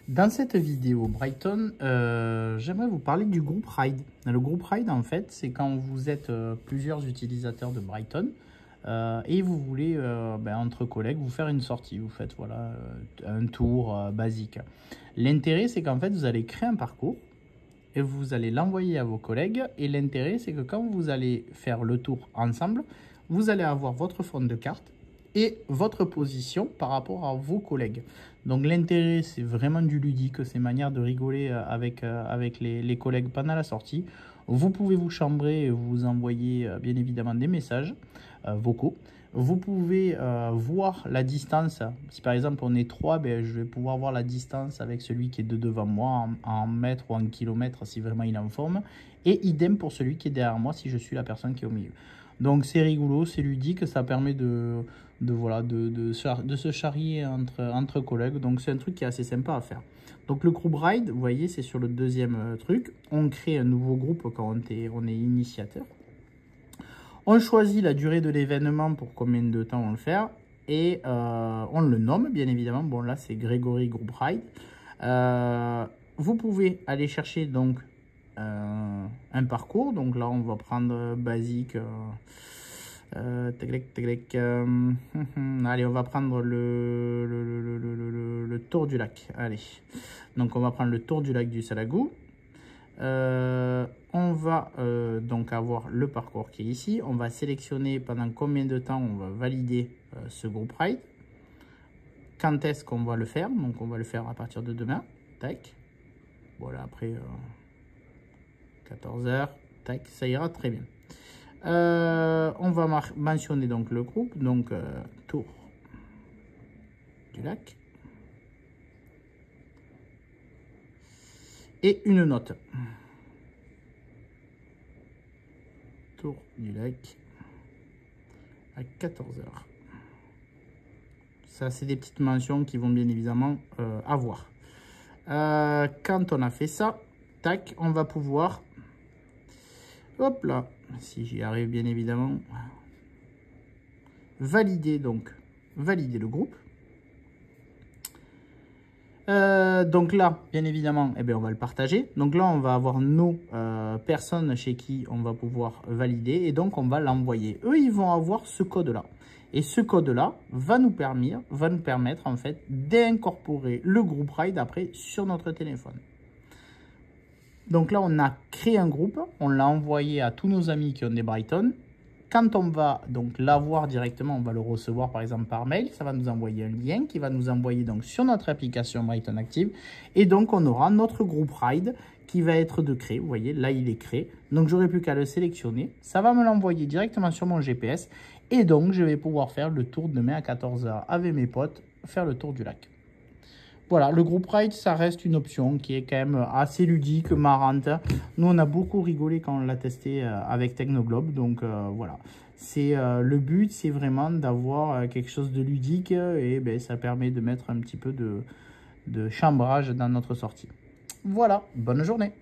Dans cette vidéo Brighton, j'aimerais vous parler du groupe Ride. Le groupe Ride, en fait, c'est quand vous êtes plusieurs utilisateurs de Brighton et vous voulez, entre collègues, vous faire une sortie. Vous faites voilà, un tour basique. L'intérêt, c'est qu'en fait, vous allez créer un parcours et vous allez l'envoyer à vos collègues. Et l'intérêt, c'est que quand vous allez faire le tour ensemble, vous allez avoir votre fond de carte et votre position par rapport à vos collègues. Donc l'intérêt, c'est vraiment du ludique, c'est une manière de rigoler avec les collègues pendant la sortie. Vous pouvez vous chambrer et vous envoyer bien évidemment des messages vocaux. Vous pouvez voir la distance. Si par exemple on est 3, je vais pouvoir voir la distance avec celui qui est de devant moi en mètres ou en kilomètres si vraiment il est en forme. Et idem pour celui qui est derrière moi si je suis la personne qui est au milieu. Donc c'est rigolo, c'est ludique, ça permet de se charrier entre collègues. Donc c'est un truc qui est assez sympa à faire. Donc le groupe Ride, vous voyez, c'est sur le deuxième truc. On crée un nouveau groupe quand on est initiateur. On choisit la durée de l'événement pour combien de temps on le fait. Et on le nomme, bien évidemment. Bon, là, c'est Grégory Group Ride. Vous pouvez aller chercher donc un parcours. Donc là, on va prendre basique. Allez, on va prendre le tour du lac. Allez, donc on va prendre le tour du lac du Salagou. On va donc avoir le parcours qui est ici. On va sélectionner pendant combien de temps on va valider ce groupe Ride. Quand est-ce qu'on va le faire? Donc on va le faire à partir de demain. Tac. Voilà, après 14 h. Tac, ça ira très bien. On va mentionner donc le groupe, donc tour du lac et une note. Tour du lac à 14 h. Ça, c'est des petites mentions qui vont bien évidemment avoir. Quand on a fait ça, tac, on va pouvoir, hop là, si j'y arrive bien évidemment, valider le groupe. Donc là, bien évidemment, on va le partager. Donc là, on va avoir nos personnes chez qui on va pouvoir valider et donc on va l'envoyer. Eux, ils vont avoir ce code-là. Et ce code-là va nous permettre en fait d'incorporer le groupe Ride après sur notre téléphone. Donc là, on a créé un groupe, on l'a envoyé à tous nos amis qui ont des Brighton. Quand on va donc l'avoir directement, on va le recevoir par exemple par mail. Ça va nous envoyer un lien qui va nous envoyer donc sur notre application Brighton Active. Et donc, on aura notre groupe Ride qui va être de créer. Vous voyez, là, il est créé. Donc, j'aurai plus qu'à le sélectionner. Ça va me l'envoyer directement sur mon GPS. Et donc, je vais pouvoir faire le tour demain à 14 h avec mes potes, faire le tour du lac. Voilà, le groupe Ride, ça reste une option qui est quand même assez ludique, marrante. Nous, on a beaucoup rigolé quand on l'a testé avec Technoglobe. Donc, voilà. Le but, c'est vraiment d'avoir quelque chose de ludique et ça permet de mettre un petit peu de chambrage dans notre sortie. Voilà, bonne journée.